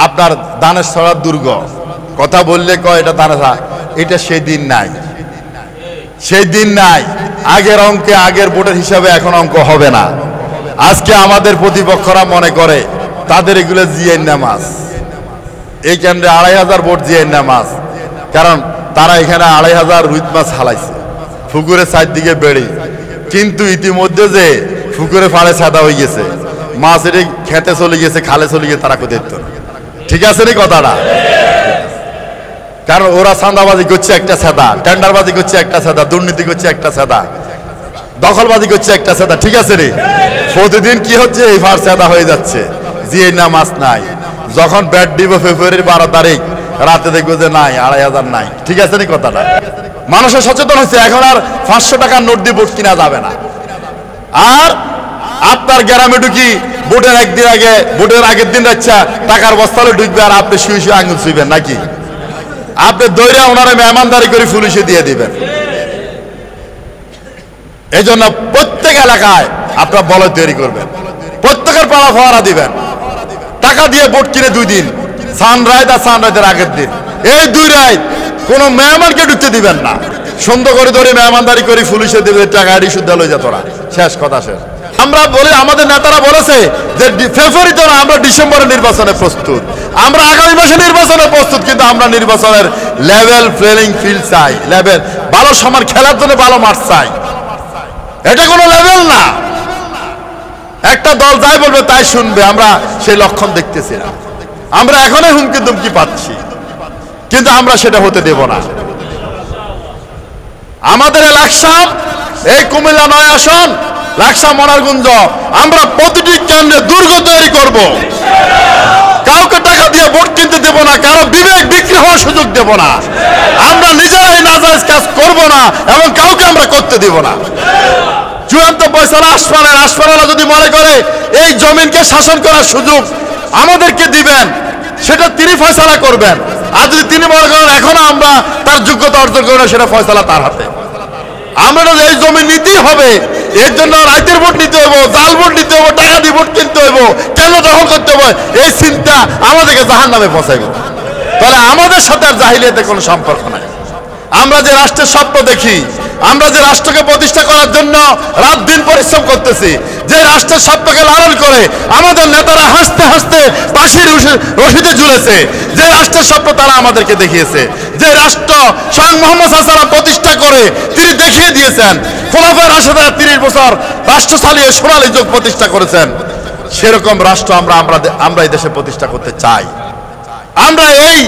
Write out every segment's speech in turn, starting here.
আপনার দানের ছড়ার দুর্গ কথা বললে কয় এটা দানের, এটা সেই দিন নাই, সেই দিন নাই। আগের অঙ্কে আগের ভোটের হিসাবে এখন অঙ্ক হবে না। আজকে আমাদের প্রতিপক্ষরা মনে করে তাদের এগুলো জিএন নামাজ, এই কেন্দ্রে ২৫০০ ভোট জিএন নামাজ, কারণ তারা এখানে ২৫০০ রুই মাছ হালাইছে পুকুরের চারদিকে বেড়ে। কিন্তু ইতিমধ্যে যে পুকুরে ফাড়ে সাদা হয়ে গেছে, মাছ এটি খেতে চলে গেছে, খালে চলে গেছে, তারা কোথায় তো ঠিক আছে রে কথাটা। কারণ ওরা চাঁদাবাজি করছে একটা সাদা, টেন্ডারবাজি করছে একটা সাদা, দুর্নীতি করছে একটা সাদা, দখলবাজি করছে একটা সাদা, ঠিক আছে রে। প্রতিদিন কি হচ্ছে, এই ফার সাদা হয়ে যাচ্ছে, জিএন নামাজ নাই। যখন ব্যাট দিব ফেব্রুয়ারির 12 তারিখ রাতে দেখবো যে নাই, ২৫০০ নাই, ঠিক আছে নি কথাটা। মানুষের সচেতন হচ্ছে, এখন আর ৫০০ টাকার নোট দিয়ে ভোট কিনা যাবে না। আর আপনার গ্রামে ঢুকি ভোটের একদিন আগে, ভোটের আগের দিন আচ্ছা টাকার বস্তালে ঢুকবে, আর আপনি শুয়ে শুয়ে আঙুল ছুঁইবেন নাকি? আপনি দৈরা ওনারা মেহমানদারি করে পুলিশে দিয়ে দিবেন। এই জন্য প্রত্যেক এলাকায় আপনার বলয় তৈরি করবেন, প্রত্যেকের পাড়া ফোয়ারা দিবেন, টাকা দিয়ে ভোট কিনে 2 দিন, সানরাইজ আর সানরাইজের আগের দিন, এই 2 রাত কোনো মেহমানকে ঢুকতে দিবেন না। সুন্দর করে ধরে মেহমানদারি করে পুলিশে দেবে, টাকা আড়ি শুদ্ধ লয়ে যা তোরা, শেষ কথা শেষ। আমরা বলি, আমাদের নেতারা বলেছে যে ফেব্রুয়ারিতে না, আমরা ডিসেম্বরে নির্বাচনে প্রস্তুত, আমরা আগামী মাসে নির্বাচনে প্রস্তুত, কিন্তু আমরা নির্বাচনের লেভেল প্লেইং ফিল্ড চাই, লেভেল ভালো সমান খেলার জন্য ভালো মাঠ চাই। এটা কোনো লেভেল না, একটা দল যাই বলবে তাই শুনবে, আমরা সেই লক্ষণ দেখতেছি না। আমরা এখনই হুমকি দুমকি পাচ্ছি, কিন্তু আমরা সেটা হতে দেব না। আমাদের লাকসাম, এই কুমিল্লা 9 আসন, লাকসাম মনারগুঞ্জ, আমরা প্রতিটি কেন্দ্রে দুর্গ তৈরি করব। কাউকে টাকা দিয়ে ভোট কিনতে দেব না, কারো বিবেক বিক্রি হওয়ার সুযোগ দেব না। আমরা নিজেরাই নাজায়েজ কাজ করব না, এবং কাউকে আমরা করতে দেব না। চূড়ান্ত ফয়সালা আশপাড়ালা যদি মনে করে এই জমিনকে শাসন করার সুযোগ আমাদেরকে দিবেন, সেটা তিনি ফয়সালা করবেন। আর যদি তিনি মনে করেন এখনো আমরা তার যোগ্যতা অর্জন করি না, সেটা ফয়সালা তার হাতে। আমরা এই জমি নিতেই হবে, এর জন্য রাইতের ভোট নিতে হইব, জাল ভোট নিতে হইব, টাকা দিয়ে ভোট কিনতে হইব, কেন দখল করতে হবে, এই চিন্তা আমাদেরকে জাহান্নামে পৌঁছাইব। তাহলে আমাদের সাথে আর জাহিলিয়াতের কোনো সম্পর্ক নাই। আমরা যে রাষ্ট্রের স্বপ্ন দেখি, আমরা যে রাষ্ট্রকে প্রতিষ্ঠা করার জন্য রাত দিন পরিশ্রম করতেছি, যে রাষ্ট্রের স্বপ্নকে লালন করে আমাদের নেতারা হাসতে হাসতে ফাঁসির রশিদে ঝুলেছে, যে রাষ্ট্রের স্বপ্ন তারা আমাদেরকে দেখিয়েছে, যে রাষ্ট্র স্বয়ং মোহাম্মদ সাল্লাল্লাহু প্রতিষ্ঠা করে তিনি দেখিয়ে দিয়েছেন, খোলাফায়ে রাশেদার 30 বছর রাষ্ট্র চালিয়ে সোনালী যুগ প্রতিষ্ঠা করেছেন, সেরকম রাষ্ট্র আমরা এই দেশে প্রতিষ্ঠা করতে চাই। আমরা এই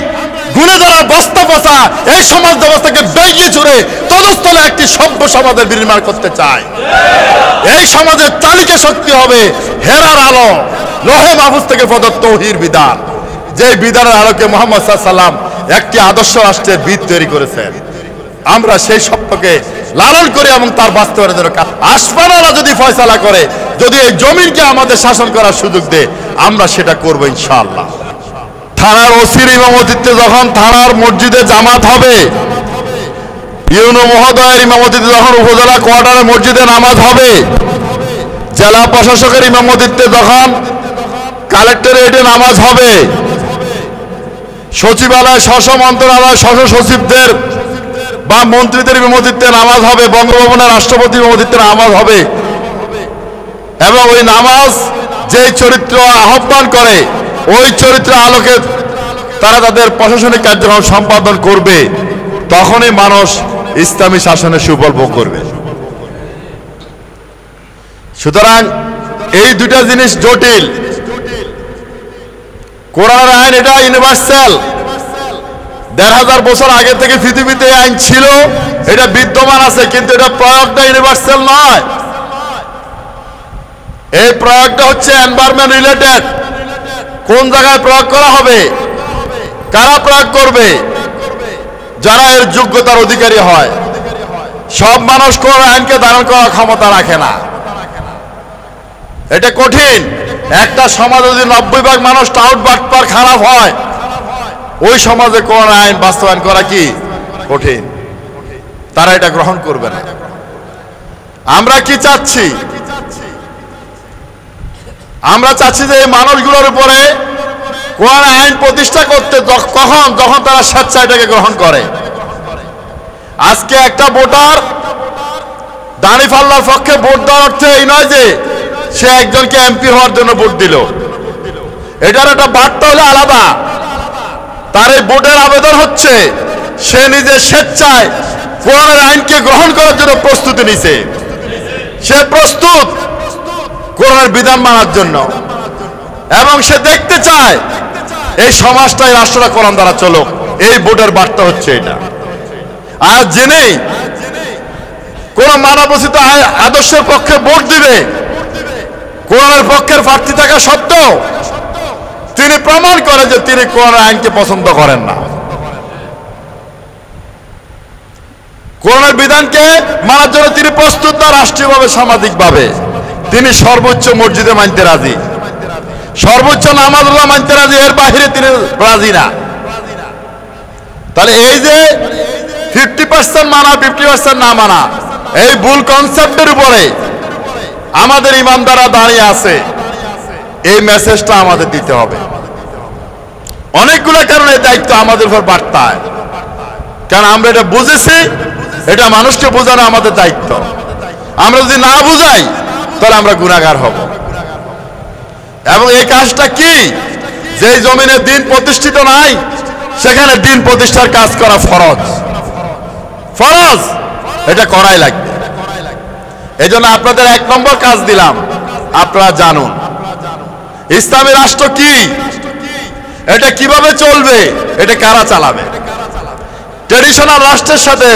গুণে ধরা বস্তা পচা এই সমাজ ব্যবস্থাকে ভেঙে চুরে তদস্থলে একটি সভ্য সমাজের নির্মাণ করতে চাই। এই সমাজের চালিকা শক্তি হবে হেরার আলো, লোহে মাহফুজ থেকে প্রদত্ত ওহীর বিধান, যে বিধানের আলোকে মুহাম্মদ সাল্লাল্লাহু আলাইহি ওয়াসাল্লাম একটি আদর্শ রাষ্ট্রের ভিত তৈরি করেছেন। আমরা সেই স্বপ্নকে লালন করি এবং তার বাস্তবায়নের জন্য আশপাড়ালা যদি ফয়সালা করে, যদি এই জমিনকে আমাদের শাসন করার সুযোগ দেয়, আমরা সেটা করব ইনশাআল্লাহ। থানার ওসির ইমামতিত্বে যখন থানার মসজিদে জামাত হবে, ইউনো মহোদয়ের ইমামতিত্বে যখন উপজেলা কোয়ার্টারে মসজিদে নামাজ হবে, জেলা প্রশাসকের ইমামতিত্বে যখন কালেক্টরেটে নামাজ হবে, সচিবালয় স্ব মন্ত্রণালয় স্ব সচিবদের বা মন্ত্রীদের ইমামতিত্বে নামাজ হবে, বঙ্গভবনের রাষ্ট্রপতির ইমামতিত্বে নামাজ হবে, এবং ওই নামাজ যে চরিত্র আহ্বান করে ওই চরিত্রের আলোকে তারা তাদের প্রশাসনিক কার্যক্রম সম্পাদন করবে, তখনই মানুষ ইসলামী শাসনের সুফল ভোগ করবে। সুতরাং এই দুটা জিনিস জটিল। কোরআনের আইন এটা ইউনিভার্সাল, ১৫০০ বছর আগে থেকে পৃথিবীতে আইন ছিল, এটা বিদ্যমান আছে, কিন্তু এটা প্রয়োগটা ইউনিভার্সাল নয়। এই প্রয়োগটা হচ্ছে এনভায়রনমেন্ট রিলেটেড। কোন জায়গায় প্রয়োগ করা হবে, কারা প্রয়োগ করবে, যারা এর যোগ্যতার অধিকারী হয়। সব মানুষ কোন আইনকে ধারণ করার ক্ষমতা রাখে না, এটা কঠিন। একটা সমাজ যদি ৯০% মানুষ টাউট বাটপার খারাপ হয়, ওই সমাজে কোন আইন বাস্তবায়ন করা কি কঠিন, তারা এটা গ্রহণ করবে না। আমরা কি চাচ্ছি? আমরা চাচ্ছি যে এই মানুষগুলোর উপরে কোরআন আইন প্রতিষ্ঠা করতে কখন? যখন তারা স্বেচ্ছায় এটাকে গ্রহণ করে। আজকে একটা ভোটার দাঁড়ি পাল্লার পক্ষে ভোট দেওয়ার অর্থ এই নয় যে সে একজনকে এমপি হওয়ার জন্য ভোট দিল। এটার একটা বার্তা হলো আলাদা। তার এই ভোটের আবেদন হচ্ছে সে নিজে স্বেচ্ছায় কোরআনের আইনকে গ্রহণ করার জন্য প্রস্তুতি নিছে। সে প্রস্তুত কোরআনের বিধান মানার জন্য, এবং সে দেখতে চায় এই সমাজটাই রাষ্ট্রটা কোরআন দ্বারা চলুক। এই ভোটের বার্তা হচ্ছে এটা। আর যিনি কোন মানবরচিত আদর্শের পক্ষে ভোট দিবে, কোরআনের পক্ষের প্রার্থী থাকা সত্ত্বেও তিনি প্রমাণ করেন যে তিনি কোরআনের আইনকে পছন্দ করেন না, কোরআনের বিধানকে মানার জন্য তিনি প্রস্তুত না। রাষ্ট্রীয়ভাবে সামাজিকভাবে তিনি সর্বোচ্চ মসজিদে মানতে রাজি, সর্বোচ্চ নামাজুল্লাহ মানতে রাজি, এর বাহিরে তিনি রাজি না। তাহলে এই যে 50% মানা 50% না মানা, এই ভুল কনসেপ্টের উপরে আমাদের ইমানদাররা দাঁড়িয়ে আছে। এই মেসেজটা আমাদের দিতে হবে। অনেকগুলো কারণে দায়িত্ব আমাদের উপর বার্তায়, কারণ আমরা এটা বুঝেছি, এটা মানুষকে বোঝানো আমাদের দায়িত্ব। আমরা যদি না বুঝাই তাহলে আমরা গুনাহগার হব। এবং এই কাজটা কি? যেই জমিনে দিন প্রতিষ্ঠিত নাই সেখানে দিন প্রতিষ্ঠার কাজ করা ফরজ, ফরজ, এটা করাই লাগবে। এই জন্য আপনাদের 1 নম্বর কাজ দিলাম, আপনারা জানুন ইসলামী রাষ্ট্র কি, এটা কিভাবে চলবে, এটা কারা চালাবে। ট্রেডিশনাল রাষ্ট্রের সাথে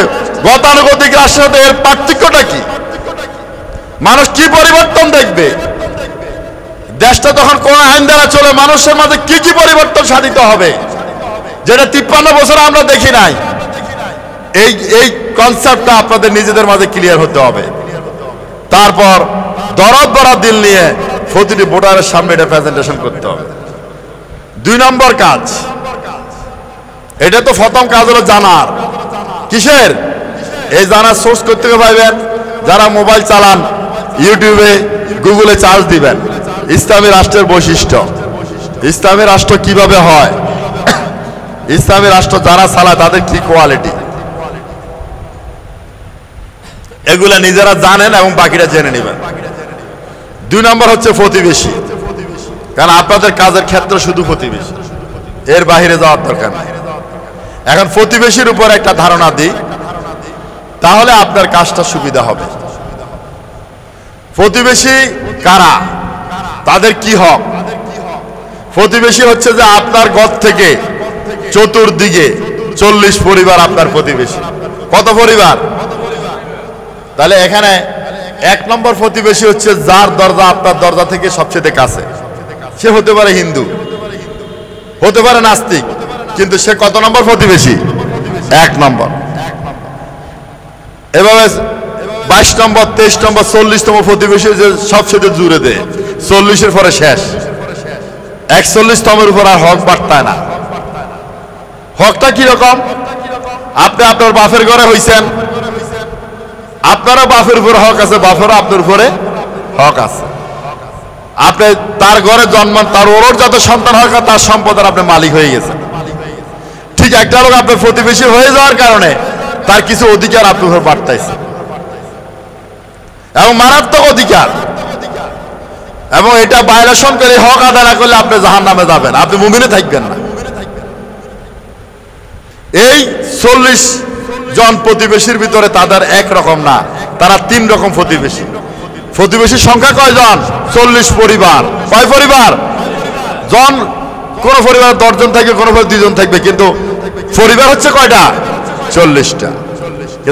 গতানুগতিক রাষ্ট্রের সাথে এর পার্থক্যটা কি? মানুষ কি পরিবর্তন দেখবে? দেশটা তখন কোন আইন দ্বারা চলে, মানুষের মাঝে কি কি পরিবর্তন সাধিত হবে, যেটা 53 বছর আমরা দেখি নাই। এই কনসেপ্টটা আপনাদের নিজেদের মাঝে ক্লিয়ার হতে হবে। তারপর দরদ ভরা দিল নিয়ে প্রতিটি ভোটারের সামনে এটা প্রেজেন্টেশন করতে হবে। 2 নম্বর কাজ, এটা তো প্রথম কাজ হলো জানার। কিসের? এই জানার সোর্স করতে পারবেন যারা মোবাইল চালান, ইউটিউবে গুগলে চার্জ দিবেন ইসলামী রাষ্ট্রের বৈশিষ্ট্য, ইসলামী রাষ্ট্র কিভাবে হয়, ইসলামী রাষ্ট্র যারা চালায় তাদের কি কোয়ালিটি, এগুলা নিজেরা জানেন এবং বাকিরা জেনে নেবেন। 2 নম্বর হচ্ছে প্রতিবেশী, কারণ আপনাদের কাজের ক্ষেত্র শুধু প্রতিবেশী, এর বাইরে যাওয়ার দরকার নেই। এখন প্রতিবেশীর উপর একটা ধারণা দিই, তাহলে আপনার কাজটা সুবিধা হবে। প্রতিবেশী কারা, তাদের কি হক? প্রতিবেশী হচ্ছে যে আপনার ঘর থেকে চতুর্দিকে 40 পরিবার আপনার প্রতিবেশী। কত পরিবার? তাহলে এখানে 1 নম্বর প্রতিবেশী হচ্ছে যার দরজা আপনার দরজা থেকে সবচেয়ে কাছে। সে হতে পারে হিন্দু, হতে পারে নাস্তিক, কিন্তু সে কত নম্বর প্রতিবেশী? 1 নম্বর। এভাবে 22 নম্বর, 23 নম্বর, 40তম প্রতিবেশী যে সবচেয়ে জুড়ে দেয়, 40-এর পরে শেষ। 41তমের উপর আর হক বাড়তায় না। হকটা কিরকম? আপনি আপনার বাপের ঘরে হইছেন, আপনারও বাপের উপরে হক আছে, বাপেরও আপনার উপরে হক আছে। আপনি তার ঘরে জন্মান, তার ওর যত সন্তান হয় তার সম্পদের আপনি মালিক হয়ে গেছেন। ঠিক একটা লোক আপনার প্রতিবেশী হয়ে যাওয়ার কারণে তার কিছু অধিকার আপনার উপর বাড়তাইছে, এবং মারাত্মক অধিকার। এবং এটা ভায়োলেশন করে হক আদায় না করলে আপনি জাহান্নামে যাবেন, আপনি মুমিনে থাকবেন না। এই 40 জন প্রতিবেশীর ভিতরে তাদের এক রকম না, তারা 3 রকম প্রতিবেশী। প্রতিবেশীর সংখ্যা কয়জন? 40 পরিবার। কয় পরিবার? জন কোন পরিবার 10 জন থাকবে, কোন পরিবার 2 জন থাকবে, কিন্তু পরিবার হচ্ছে কয়টা? 40টা।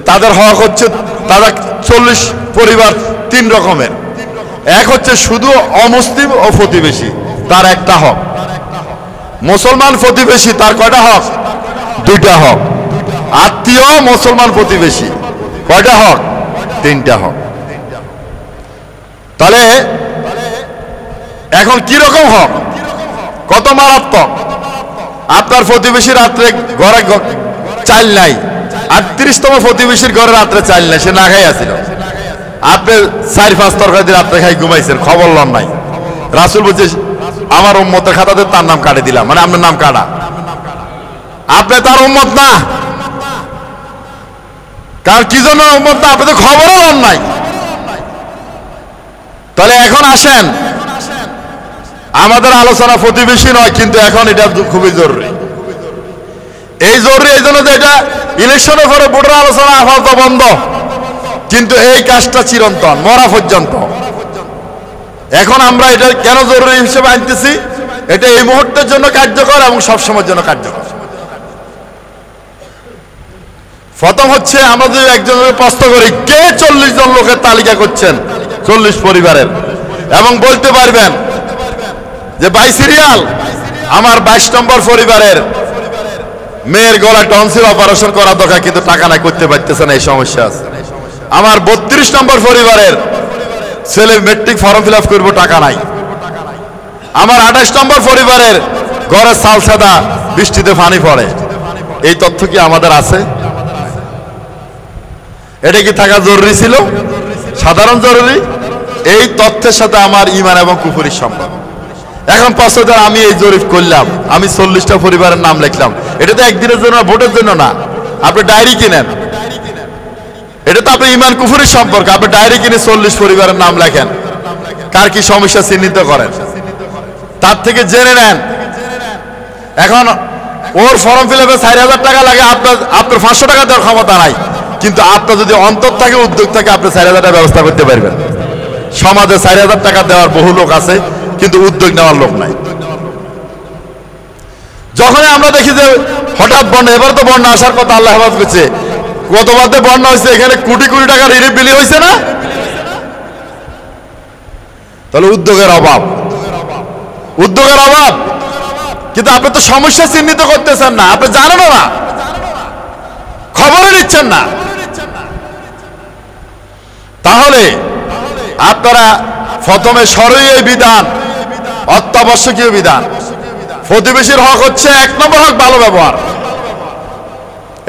তাদের হক হচ্ছে, তারা 40 পরিবার 3 রকমের। এক হচ্ছে শুধু অমুসলিম ও প্রতিবেশী, তার একটা হক। মুসলমান প্রতিবেশী, তার কয়টা হক? 2টা হক। আত্মীয় মুসলমান প্রতিবেশী, কয়টা হক? 3টা হক। তাহলে এখন কি রকম হক? কত মারাত্মক! আপনার প্রতিবেশী রাত্রে ঘরে চাল নাই, 38তম প্রতিবেশীর ঘরে রাত্রে চাল নাই, সে না খাই আছিল। আপনি 4-5 তরকারি রাত্রে খাই ঘুমাইছেন, খবর লন নাই। রাসূল বলছে আমার উম্মতের খাতাতে তার নাম কাটে দিলাম, মানে আপনার নাম কাটা, আপনি তার উম্মত না। কারণ কি জন্য উম্মত না, আপনি তো খবরও লন নাই। তাহলে এখন আসেন, আমাদের আলোচনা প্রতিবেশী নয়, কিন্তু এখন এটা খুবই জরুরি। এই জরুরি এই জন্য যে এটা ইলেকশনের পরে ভোটের আলোচনা আপাতত বন্ধ, কিন্তু এই কাজটা চিরন্তন, মরা পর্যন্ত। এখন আমরা এটা কেন জরুরি হিসেবে আনতেছি, এটা এই মুহূর্তের জন্য কার্যকর এবং সবসময়ের জন্য কার্যকর। প্রথম হচ্ছে, আমরা যদি একজনের প্রশ্ন করি কে 40 জন লোকের তালিকা করছেন, 40 পরিবারের, এবং বলতে পারবেন যে বাই সিরিয়াল আমার 22 নম্বর পরিবারের মেয়ের গলা টনসিল অপারেশন করা দরকার, কিন্তু টাকা নাই, করতে পারতেছে না, এই সমস্যা আছে। আমার 32 নম্বর পরিবারের ছেলে মেট্রিক ফর্ম ফিল আপ করবো, টাকা নাই। আমার 28 নম্বর পরিবারের ঘরের চাল সাদা, বৃষ্টিতে পানি পড়ে। এই তথ্য কি আমাদের আছে? এটা কি থাকা জরুরি ছিল? সাধারণ জরুরি। এই তথ্যের সাথে আমার ঈমান এবং কুফরির সম্পর্ক। এখন 500 আমি এই জরিপ করলাম, আমি 40টা পরিবারের নাম লিখলাম। এটা তো একদিনের জন্য, ভোটের জন্য না। আপনি ডায়েরি কিনেন, এটা তো আপনি ঈমান কুফরির সম্পর্ক। আপনি ডায়েরি কিনে 40 পরিবারের নাম লেখেন, কার কি সমস্যা চিহ্নিত করেন, তার থেকে জেনে নেন। এখন ওর ফর্ম ফিল আপে 4000 টাকা লাগে, আপনার 500 টাকা দেওয়ার ক্ষমতা নাই, কিন্তু আপনার যদি অন্তর থাকে, উদ্যোগ থাকে, আপনি 4000 টাকা ব্যবস্থা করতে পারবেন। সমাজে 4000 টাকা দেওয়ার বহু লোক আছে, কিন্তু উদ্যোগ নেওয়ার লোক নাই। যখন আমরা দেখি যে হঠাৎ বন্যা, এবার তো বন্যা আসার কথা, আল্লাহ হেফাজত করছে, গতবার বন্যা হয়েছে, এখানে কোটি কোটি টাকা রিলিফ বিলি হয়েছে না? তাহলে উদ্যোগের অভাব, উদ্যোগের অভাব। কিন্তু আপনি তো সমস্যা চিহ্নিত করতেছেন না, আপনি জানেন না, খবরও নিচ্ছেন না। তাহলে আপনারা প্রথমে শরঈ বিধান, অত্যাবশ্যকীয় বিধান, প্রতিবেশীর হক হচ্ছে 1 নম্বর হক ভালো ব্যবহার।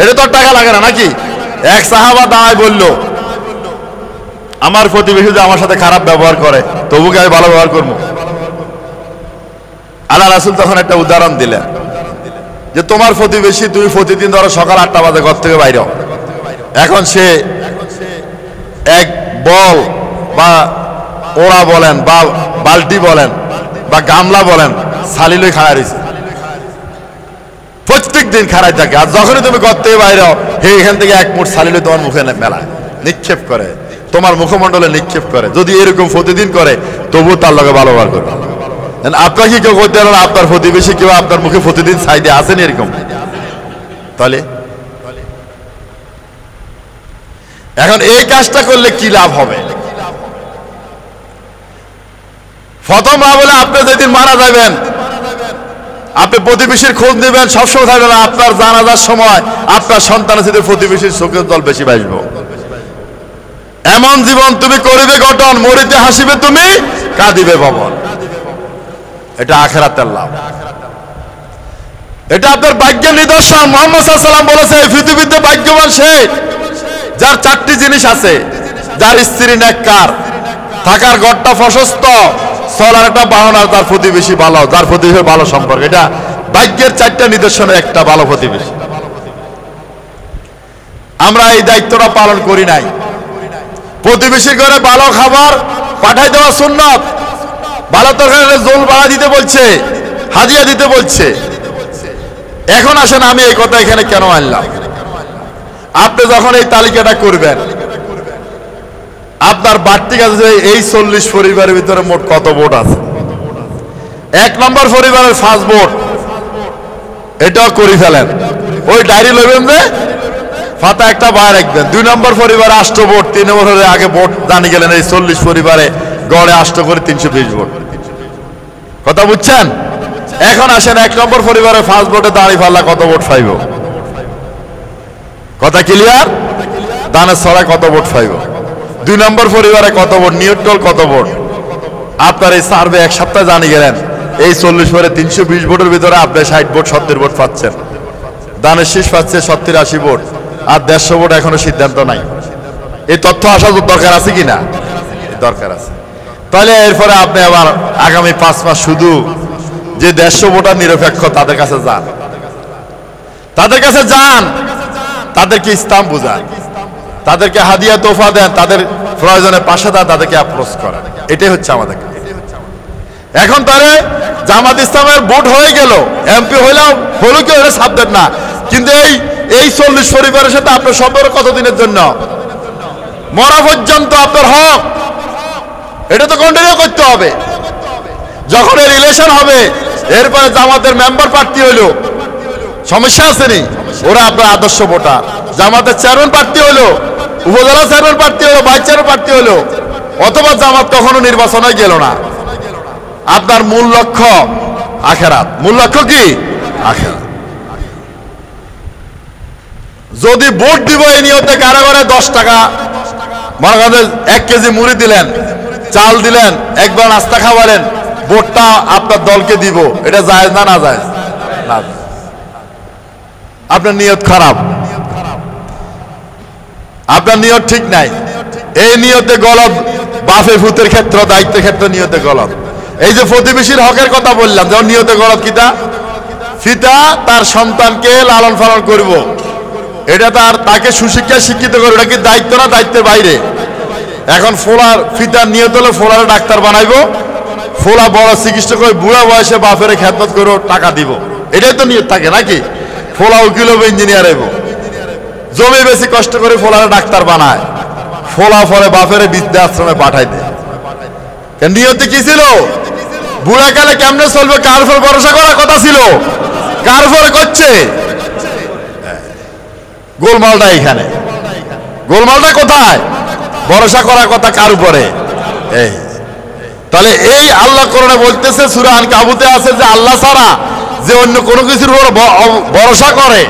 এটা তো টাকা লাগে না নাকি? এক সাহাবা দাঁড়ায় বলল, আমার প্রতিবেশী যে আমার সাথে খারাপ ব্যবহার করে, তবু কি আমি ভালো ব্যবহার করবো? আল্লাহ রাসূল তখন একটা উদাহরণ দিলেন যে তোমার প্রতিবেশী, তুমি প্রতিদিন ধরো সকাল 8টা বাজে ঘর থেকে বাইরে, এখন সে এক বল বা ওরা বলেন বা বালতি বলেন বা গামলা বলেন, সালিলই খাড়া রয়েছে, প্রত্যেক দিন খাড়াই থাকে। আর যখনই তুমি ঘর থেকে বাইরে, এখান থেকে 1 মুঠ সালিলই তোমার মুখে মেলায়, নিক্ষেপ করে, তোমার মুখমণ্ডলে নিক্ষেপ করে। যদি এরকম প্রতিদিন করে, তবুও তার লগে ভালো ব্যবহার করবে। আপনাকে কেউ করতে পারে না, আপনার প্রতিবেশী কেউ আপনার মুখে প্রতিদিন সাইডে আসেন এরকম। তাহলে এখন এই কাজটা করলে কি লাভ হবে? প্রথম লাভ হলে আপনি যেদিন মারা যাবেন, আপনি প্রতিবেশীর খোঁজ নেবেন, সবসময় থাকবেন। আপনার জানাজার সময় আপনার সন্তানের সাথে প্রতিবেশীর চোখের জল বেশি বাসব। এমন জীবন তুমি করিবে গঠন, মরিতে হাসিবে তুমি, কাঁদিবে ভবন। এটা আখিরাতের লাভ, এটা আপনার ভাগ্যের নিদর্শন। মুহাম্মদ সাল্লাল্লাহু আলাইহি ওয়াসাল্লাম বলেছে, এই পৃথিবীতে ভাগ্যবান সে যার 4টি জিনিস আছে, যার স্ত্রী নেককার, থাকার ঘরটা প্রশস্ত, চলার একটা বাহন, আর তার প্রতিবেশী ভালো, যার প্রতিবেশী ভালো সম্পর্ক। এটা ভাগ্যের 4টা নিদর্শনের একটা, ভালো প্রতিবেশী। আমরা এই দায়িত্বটা পালন করি নাই। প্রতিবেশীর ঘরে ভালো খাবার পাঠাই দেওয়া সুন্নাত, ভালো তরকারি জোল বাড়া দিতে বলছে, হাদিয়া দিতে বলছে। এখন আসেন, আমি এই কথা এখানে কেন আনলাম? আপনি যখন এই তালিকাটা করবেন, আপনার বাড়তি কাছে এই 40 পরিবারের ভিতরে মোট কত ভোট আছে। 1 নম্বর পরিবারের 5 ভোট, এটাও করে ফেলেন। ওই ডায়েরি লইবেন যে ফাতা একটা বাইরে রাখবেন। 2 নম্বর পরিবারে 8 ভোট, 3 নম্বরে আগে ভোট জানি গেলেন। এই 40 পরিবারে গড়ে 8 করে 320 ভোট। কথা বুঝছেন? এখন আসেন, 1 নম্বর পরিবারে 5 ভোটে দাঁড়িয়ে ফাল্লা কত ভোট পাইব? কথা ক্লিয়ার? দানের ছড়ায় কত ভোট পাইব? 2 নম্বর পরিবারে কত ভোট? নিউট্রাল কত ভোট? আপনার এই সার্ভে 1 সপ্তাহ জানিয়ে গেলেন, এই 40 পরে 320 ভোটের ভিতরে আপনি 60 ভোট 70 ভোট পাচ্ছেন। দানের শীষ পাচ্ছে 70-80 ভোট, আর 150 ভোট এখনো সিদ্ধান্ত নাই। এই তথ্য আসা দরকার আছে কি না? দরকার আছে। তাহলে এরপরে আপনি আবার আগামী 5 মাস শুধু যে 150 ভোটার নিরপেক্ষ তাদের কাছে যান, তাদের কাছে যান, তাদেরকে ইসলাম বুঝান, তাদেরকে হাদিয়া তোফা দেন, তাদের প্রয়োজনে পাশে দেন, তাদেরকে অ্যাপ্রোচ করেন। এটাই হচ্ছে আমাদের। এখন তারে জামাত ইসলামের ভোট হয়ে গেল, এমপি হইলাম হলো কি ওটা সাবধান না, কিন্তু এই 40 পরিবারের সাথে আপনার সম্পর্ক কতদিনের জন্য? মরা পর্যন্ত আপনার হক, এটা তো কন্টিনিউ করতে হবে। যখন এর রিলেশন হবে, এরপরে জামাতের মেম্বার প্রার্থী হইল, সমস্যা আসেনি, ওরা আপনার আদর্শ ভোটার। জামাতের চেয়ারম্যান প্রার্থী হইল, উপজেলা চেয়ারম্যান প্রার্থী হলো, ভাইস চেয়ারম্যান প্রার্থী হলো, অথবা জামাত কখনো নির্বাচনে গেল না, আপনার মূল লক্ষ্য আখেরাত। মূল লক্ষ্য কি? আখেরাত। যদি ভোট দিব এই নিয়তে কারো ঘরে 10 টাকা, মনে করেন 1 কেজি মুড়ি দিলেন, চাল দিলেন, একবার নাস্তা খাওয়ালেন, ভোটটা আপনার দলকে দিব, এটা জায়েজ না? না জায়েজ না। আপনার নিয়ত খারাপ, আপনার নিয়ত ঠিক নাই। এই নিয়তে গলত, বাপে ভূতের ক্ষেত্র, দায়িত্বের ক্ষেত্রে নিয়তে গলত। এই যে প্রতিবেশীর হকের কথা বললাম, যেমন নিয়তে গলত কিটা? পিতা তার সন্তানকে লালন পালন করব, এটা তাকে সুশিক্ষায় শিক্ষিত করবে, এটা কি দায়িত্ব না দায়িত্বের বাইরে? এখন ফোলার পিতার নিয়ত হলো ফোলারে ডাক্তার বানাইবো, ফোলা বড় চিকিৎসক হয়ে বুড়া বয়সে বাপের খেদমত করে টাকা দিব, এটাই তো নিয়ত থাকে নাকি? ফোলা উকিল হবে, ইঞ্জিনিয়ার হইব, জমি বেশি কষ্ট করে ফোলারে ডাক্তার বানায়, ফোলা ফলে বাপের বৃদ্ধাশ্রমে পাঠাই দেয়। নিয়তে কি ছিল? বুড়াকালে কেমনে চলবে, কার উপর ভরসা করার কথা ছিল, কার উপরে করছে? গোলমালটা এখানে। গোলমালটা কোথায়? ভরসা করার কথা কার উপরে? এই তাহলে এই আল্লাহ কোরআনে বলতেছে, সূরা আনকাবুতে আছে যে আল্লাহ ছাড়া যে অন্য কোনো কিছুর উপর ভরসা করে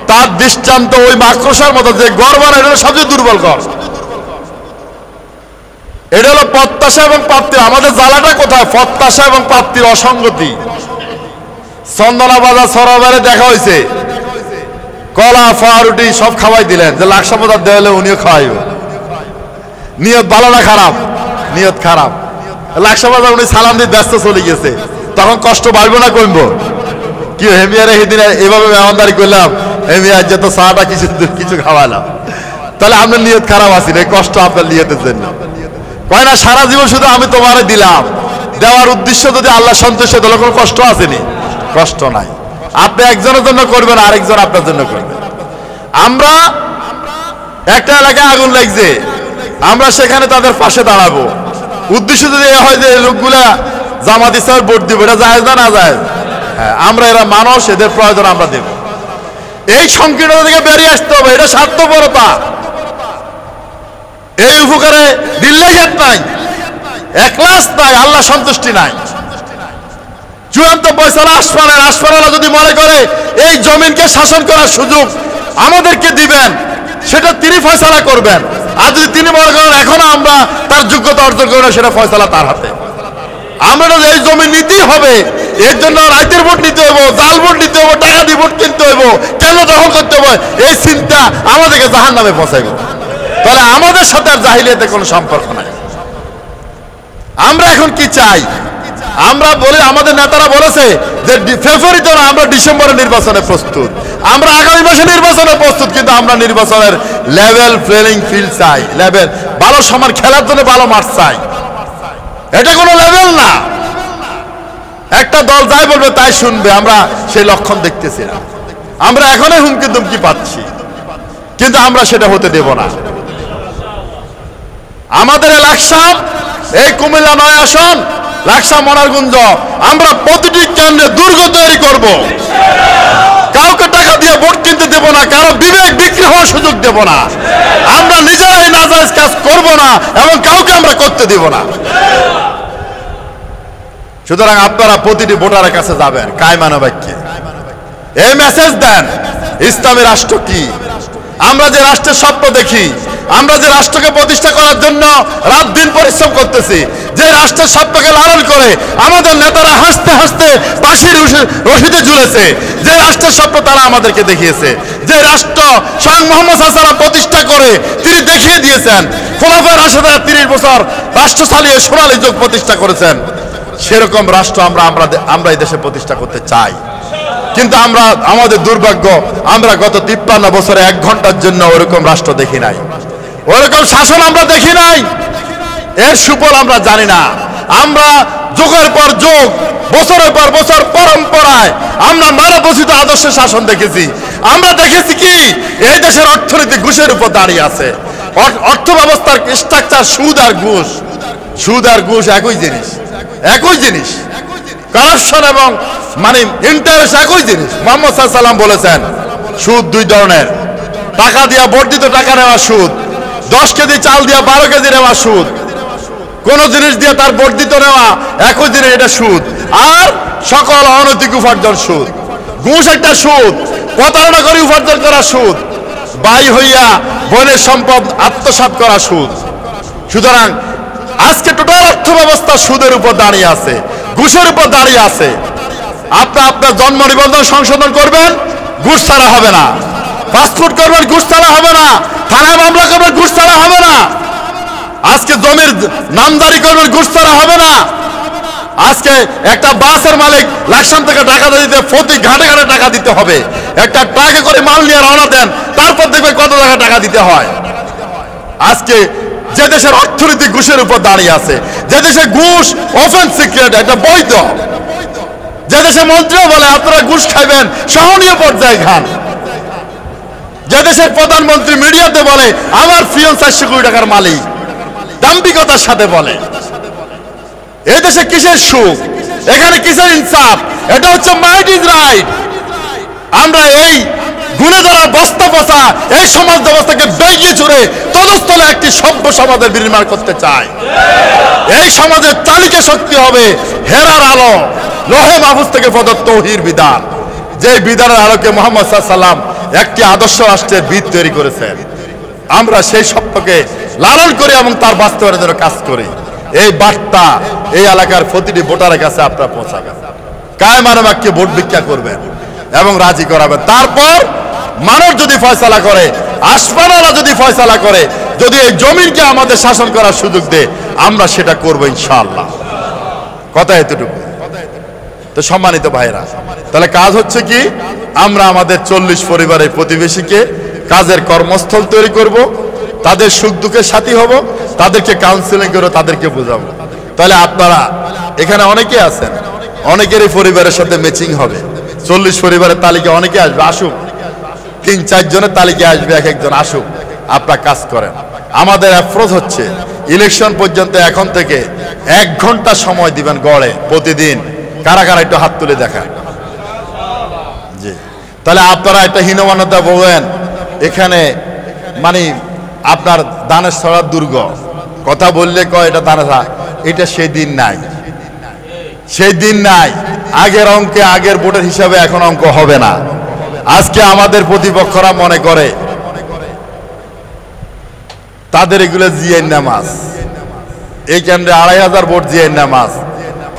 তার দৃষ্টান্ত ওই মাকড়সার মতো, যে গড় বানায় এটা সবচেয়ে দুর্বল গড়। এটা হলো প্রত্যাশা এবং প্রাপ্তি। আমাদের জ্বালাটা কোথায়? প্রত্যাশা এবং প্রাপ্তির অসঙ্গতি। চন্দনা বাজার সরাবারে দেখা হয়েছে, কলা ফারুটি সব খাওয়াই দিলেন, যে লাকসা পদার্থ দেওয়া হলে উনিও খাওয়াইব। নিয়ত ভালো না খারাপ? নিয়ত খারাপ। লাকসা বাজার উনি সালাম দিয়ে ব্যস্ত চলে গেছে, তখন কষ্ট বাড়বো না কমবো? কি হেমিয়ারে সেদিন এভাবে মেহমানদারি করলাম, হেমিয়ার যে তো চাটা কিছু খাওয়ালাম, তাহলে আপনার নিয়ত খারাপ আছে, এই কষ্ট আপনার নিয়তের জন্য। কয় না সারা জীবন শুধু আমি তোমারে দিলাম, দেওয়ার উদ্দেশ্য যদি আল্লাহ সন্তুষ্ট, তাহলে কোনো কষ্ট আসেনি? কষ্ট নাই। আপনি একজনের জন্য করবেন, আরেকজন আপনার জন্য করবেন। আমরা একটা এলাকায় আগুন লাগছে, আমরা সেখানে তাদের পাশে দাঁড়াবো, উদ্দেশ্য যদি হয় যে লোকগুলা জামাত ইসলামের ভোট দিব, এটা জায়েজ না? না জায়েজ। হ্যাঁ, আমরা এরা মানুষ, এদের প্রয়োজন আমরা দেব। এই সংকীর্ণতা থেকে বেরিয়ে আসতে হবে, এটা স্বার্থপরতা। এই উপকারে দিল্লাহিয়াত নাই, এখলাস নাই, আল্লাহ সন্তুষ্টি নাই। চূড়ান্ত ফয়সালা আসমানের, আসমানওয়ালা যদি মনে করে এই জমিনকে শাসন করার সুযোগ আমাদেরকে দিবেন, সেটা তিনি ফয়সালা করবেন। আর যদি তিনি মনে করেন এখনো আমরা তার যোগ্যতা অর্জন করি না, সেটা ফয়সালা তার হাতে। আমরা এই জমি নিতেই হবে, এর জন্য রাইতের ভোট নিতে হইব, জাল ভোট নিতে হইব, টাকা দিয়ে ভোট কিনতে হইব, কেন দখল করতে হবে, এই চিন্তা আমাদেরকে জাহান্নামে পৌঁছাইব। তাহলে আমাদের সাথে আর জাহিলিয়াতের কোনো সম্পর্ক নাই। আমরা এখন কি চাই? আমরা বলি, আমাদের নেতারা বলেছে যে ফেব্রুয়ারিতে না, আমরা ডিসেম্বরে নির্বাচনে প্রস্তুত, আমরা আগামী মাসে নির্বাচনে প্রস্তুত, কিন্তু আমরা নির্বাচনের লেভেল প্লেইং ফিল্ড চাই, লেভেল ভালো সমান খেলার জন্য ভালো মাঠ চাই। এটা কোনো লেভেল না। একটা দল যাই বলবে তাই শুনবে, আমরা সেই লক্ষণ দেখতেছি না। আমরা এখনই হুমকি দুমকি পাচ্ছি, কিন্তু আমরা সেটা হতে দেব না। আমাদের লাকসাম, এই কুমিল্লা 9 আসন, লাকসাম মনারগুঞ্জ, আমরা প্রতিটি কেন্দ্রে দুর্গ তৈরি করব। কাউকে টাকা দিয়ে ভোট কিনতে দেব না, কারো বিবেক বিক্রি হওয়ার সুযোগ দেব না। আমরা নিজেরাই নাজায়েজ কাজ করব না এবং কাউকে আমরা করতে দেব না। সুতরাং আপনারা প্রতিটি ভোটারের কাছে যাবেন, কায়মানা বাক্যে এই মেসেজ দেন, ইসলামী রাষ্ট্র কি, আমরা যে রাষ্ট্রের স্বপ্ন দেখি, আমরা যে রাষ্ট্রকে প্রতিষ্ঠা করার জন্য রাত দিন পরিশ্রম করতেছি, যে রাষ্ট্রের স্বপ্নকে লালন করে আমাদের নেতারা হাসতে হাসতে ফাঁসির রশিদে ঝুলেছে, যে রাষ্ট্রের স্বপ্ন তারা আমাদেরকে দেখিয়েছে, যে রাষ্ট্র স্বয়ং মুহাম্মদ সাল্লাল্লাহু আলাইহি ওয়াসাল্লাম প্রতিষ্ঠা করে তিনি দেখিয়ে দিয়েছেন, খোলাফায়ে রাশিদিন 30 বছর রাষ্ট্র চালিয়ে সোনালী যুগ প্রতিষ্ঠা করেছেন। সেরকম রাষ্ট্র আমরা এই দেশে প্রতিষ্ঠা করতে চাই। কিন্তু আমাদের দুর্ভাগ্য, আমরা গত 53 বছরে 1 ঘন্টার জন্য ওরকম রাষ্ট্র দেখি নাই, ওরকম শাসন আমরা দেখি নাই। এর সুফল আমরা জানি না। আমরা যুগের পর যুগ, বছরের পর বছর পরম্পরায় আমরা মানবরচিত আদর্শ শাসন দেখেছি। আমরা দেখেছি কি এই দেশের অর্থনীতি ঘুষের উপর দাঁড়িয়ে আছে। অর্থ ব্যবস্থার স্ট্রাকচার সুদ আর ঘুষ, সুদ আর ঘুষ একই জিনিস, একই জিনিস। কারাপশন এবং মানে ইন্টারেস্ট একই জিনিস। মুহাম্মদ সাল্লাল্লাহু আলাইহি ওয়াসাল্লাম বলেছেন সুদ 2 ধরনের, টাকা দিয়া বর্ধিত টাকা নেওয়া সুদ, 10 কেজি চাল দিয়া 12 কেজি নেওয়া সুদ, কোন জিনিস দিয়ে তার বর্ধিত নেওয়া একই জিনিস, এটা সুদ। আর সকল অনৈতিক উপার্জন সুদ। ঘুষ একটা সুদ, প্রতারণা করে উপার্জন করা সুদ, বাই হইয়া বোনের সম্পদ আত্মসাৎ করা সুদ। সুতরাং আজকে টোটাল অর্থ ব্যবস্থা সুদের উপর দাঁড়িয়ে আছে, ঘুষের উপর দাঁড়িয়ে আছে। আপনার জন্ম নিবন্ধন সংশোধন করবেন, ঘুষ ছাড়া হবে না। পাসপোর্ট করবেন, ঘুষ ছাড়া হবে না। থানায় মামলা করবেন, ঘুষ ছাড়া হবে না। আজকে জমির নামজারি করবেন, ঘুষ ছাড়া হবে না। আজকে একটা বাসের মালিক লাকসাম থেকে টাকা দিতে প্রতি ঘাটে ঘাটে টাকা দিতে হবে। একটা ট্রাকে করে মাল নিয়ে রওনা দেন, তারপর দেখবেন কত টাকা দিতে হয়। আজকে যে দেশের অর্থনীতি ঘুষের উপর দাঁড়িয়ে আছে, যে দেশে ঘুষ অফেন্স সিক্রেট, একটা বৈধ, যে দেশে মন্ত্রীও বলে আপনারা ঘুষ খাইবেন, সহনীয় পর্যায়ে খান, যে দেশের প্রধানমন্ত্রী মিডিয়াতে বলে আমার পিয়ন 400 কোটি টাকার মালিক, দাম্ভিকতার সাথে বলে। এই দেশে কিসের সুখ, এখানে কিসের ইনসাফ? এটা হচ্ছে মাইট ইজ রাইট। আমরা এই গুণে ধরা বস্তা পচা এই সমাজ ব্যবস্থাকে বেরিয়ে চড়ে তদস্থলে একটি সভ্য সমাজের বিনির্মাণ করতে চাই। এই সমাজের চালিকা শক্তি হবে হেরার আলো, লোহে মাহফুজ থেকে প্রদত্ত ওহীর বিধান। যে বিধানের আলোকে মুহাম্মদ সাল্লাল্লাহু আলাইহি ওয়াসাল্লাম একটি আদর্শ রাষ্ট্রের ভিত তৈরি করেছেন। আমরা সেই সত্যকে লালন করি এবং তার বাস্তবায়নের জন্য কাজ করি। এই বার্তা এই এলাকার প্রতিটি ভোটারের কাছে আপনারা পৌঁছাবেন। কায়েমানে বাক্যে ভোট ভিক্ষা করবেন এবং রাজি করাবেন। তারপর মানুষ যদি ফয়সালা করে, আসমানওয়ালা যদি ফয়সালা করে, যদি এই জমিনকে আমাদের শাসন করার সুযোগ দেয়, আমরা সেটা করবো ইনশাআল্লাহ। কথা এতটুকু। তো সম্মানিত ভাইরা, তাহলে কাজ হচ্ছে কি, আমরা আমাদের 40 পরিবারের প্রতিবেশীকে কাজের কর্মস্থল তৈরি করব, তাদের সুখ দুঃখের সাথী হব, তাদেরকে কাউন্সিলিং করে তাদেরকে বোঝাবো। তাহলে আপনারা এখানে অনেকে আছেন, অনেকেরই পরিবারের সাথে ম্যাচিং হবে। 40 পরিবারের তালিকা অনেকে আসবে, আসুক। 3-4 জনের তালিকা আসবে, এক একজন আসুক, আপনারা কাজ করেন। আমাদের অ্যাপ্রোচ হচ্ছে ইলেকশন পর্যন্ত এখন থেকে 1 ঘন্টা সময় দিবেন গড়ে প্রতিদিন। কারা কারা একটু হাত তুলে দেখান। জি, তাহলে আপনারা একটা হীনমান্যতা বলবেন এখানে মানে আপনার দানের ছড়ার দুর্গ কথা বললে কয় এটা দানের, এটা সেই দিন নাই, সেই দিন নাই। আগের অঙ্কে আগের ভোটের হিসাবে এখন অঙ্ক হবে না। আজকে আমাদের প্রতিপক্ষরা মনে করে তাদের এগুলো জিএন নামাজ, এই কেন্দ্রে 2500 ভোট জিএন নামাজ,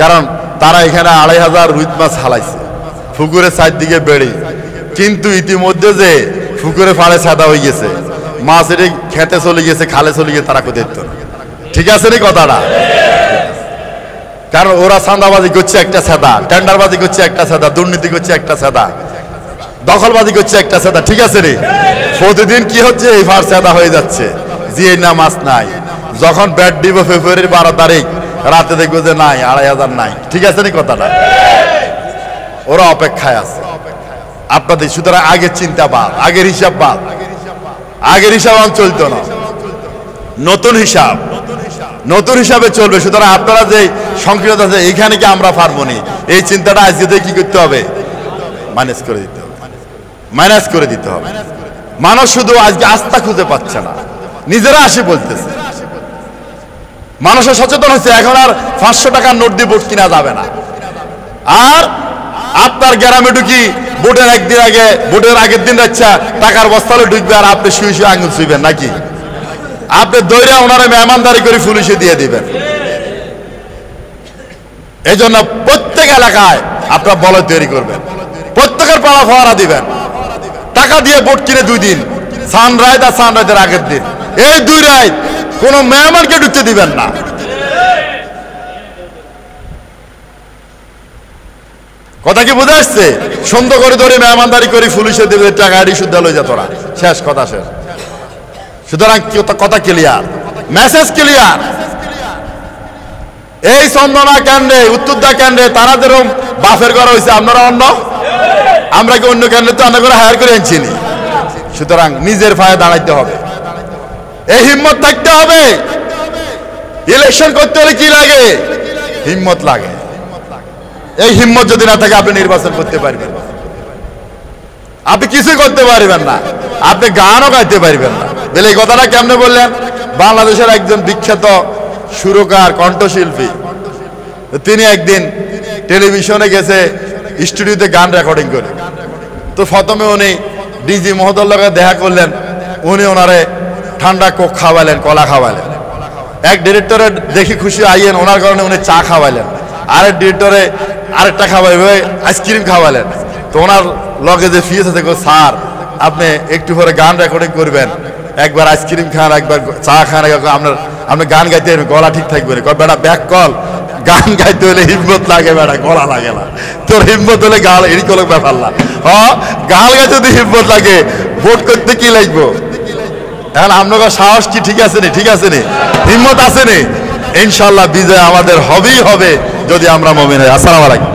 কারণ তারা এখানে 2500 রুইত মাছ হালাইছে পুকুরের চারদিকে বেড়ে। কিন্তু ইতিমধ্যে যে পুকুরে ফাড়ে সাদা হয়ে গেছে, মাছ এটি খেতে চলে গেছে, খালে চলে গিয়ে তারা কোথায় দিত না। ঠিক আছে নি কথাটা? কারণ ওরা চাঁদাবাজি করছে একটা সাদা, টেন্ডারবাজি করছে একটা সাদা, দুর্নীতি করছে একটা সাদা, দখলবাজি করছে একটা সাদা। ঠিক আছে রে? প্রতিদিন কি হচ্ছে, এই ফার সাদা হয়ে যাচ্ছে, জিএ না মাছ নাই। যখন ব্যাট দিব ফেব্রুয়ারির 12 তারিখ রাতে দেখবো যে নাই, 2500 নাই। ঠিক আছে নি কথাটা? ওরা অপেক্ষায় আছে আপনাদের। সুতরাং আগের চিন্তা বাদ, আগের হিসাব বাদ, আগের হিসাব চলতো না, নতুন হিসাব, নতুন হিসাবে চলবে। সুতরাং আপনারা যে সংকীর্ণ আছে এইখানে কি আমরা পারবো নি, এই চিন্তাটা আজকে থেকে কি করতে হবে, ম্যানেজ করে দিতে হবে, ম্যানেজ করে দিতে হবে। মানুষ শুধু আজকে আস্থা খুঁজে পাচ্ছে না, নিজেরা আসি বলতেছে। মানুষের সচেতন হচ্ছে, এখন আর 500 টাকার নোট দিয়ে ভোট কিনা যাবে না। আর আপনার গ্রামে ঢুকি ভোটের একদিন আগে, ভোটের আগের দিন আচ্ছা টাকার বস্তালে ঢুকবে, আর আপনি শুয়ে শুয়ে আঙুল ছুঁইবেন নাকি? আপনি দৈরা ওনারা মেহমানদারি করে পুলিশে দিয়ে দিবেন। এই জন্য প্রত্যেক এলাকায় আপনার বলয় তৈরি করবেন, প্রত্যেকের পাড়া ফোয়ারা দিবেন, টাকা দিয়ে ভোট কিনে 2 দিন, সানরাইজ আর সানরাইজের আগের দিন, এই 2 রাত কোনো মেহমানকে ঢুকতে দিবেন না। কথা কি বুঝে আসছে? সুন্দর করে ধরে মেহমানদারি করি, পুলিশে দেবে টাকা আড়ি শুদ্ধ লই যা তোরা, শেষ কথা শেষ। সুতরাং কথা ক্লিয়ার, মেসেজ ক্লিয়ার। এই চন্দনা কেন্দ্রে, উত্তরদা কেন্দ্রে তারা যেরকম বাফের করা হয়েছে, আপনারা অন্য, আমরা কি অন্য কেন্দ্রে তো আমরা করে হায়ার করে আনছি। সুতরাং নিজের পায়ে দাঁড়াইতে হবে, এই হিম্মত থাকতে হবে। ইলেকশন করতে হলে কি লাগে? হিম্মত লাগে। এই হিম্মত যদি না থাকে আপনি নির্বাচন করতে পারবেন না, আপনি কিছুই করতে পারবেন না, আপনি গানও গাইতে পারবেন না। বলে এই কথাটা কেমনে বললেন? বাংলাদেশের একজন বিখ্যাত সুরকার, কণ্ঠশিল্পী, তিনি একদিন টেলিভিশনে গেছে স্টুডিওতে গান রেকর্ডিং করে। তো প্রথমে উনি ডিজি মহোদয়ের লগে দেখা করলেন, উনি ওনারে ঠান্ডা কোক খাওয়ালেন, কলা খাওয়ালেন। এক ডিরেক্টরে দেখি খুশি আইয়েন, ওনার কারণে উনি চা খাওয়ালেন। আরেক ডিরেক্টরে আরেকটা খাওয়াইবে, আইসক্রিম খাওয়ালেন। তো ওনার লগে যে ফিস আছে, স্যার আপনি একটু পরে গান রেকর্ডিং করবেন, একবার আইসক্রিম খান, একবার চা খান, আপনার আপনি গান গাইতে গলা ঠিক থাকবে। বেটা ব্যাক কল, গান গাইতে হলে হিম্মত লাগে বেটা, গলা লাগে না। তোর হিম্মত হলে গাল এরই কোনো ব্যাপার না। গাল গাইতে যদি হিম্মত লাগে, ভোট করতে কি লাগবো? এখন আপনার সাহস কি ঠিক আছে নি? ঠিক আছে নি? হিম্মত আছে নি? ইনশাল্লাহ বিজয় আমাদের হবেই হবে যদি আমরা মুমিন হই। আসসালামু আলাইকুম।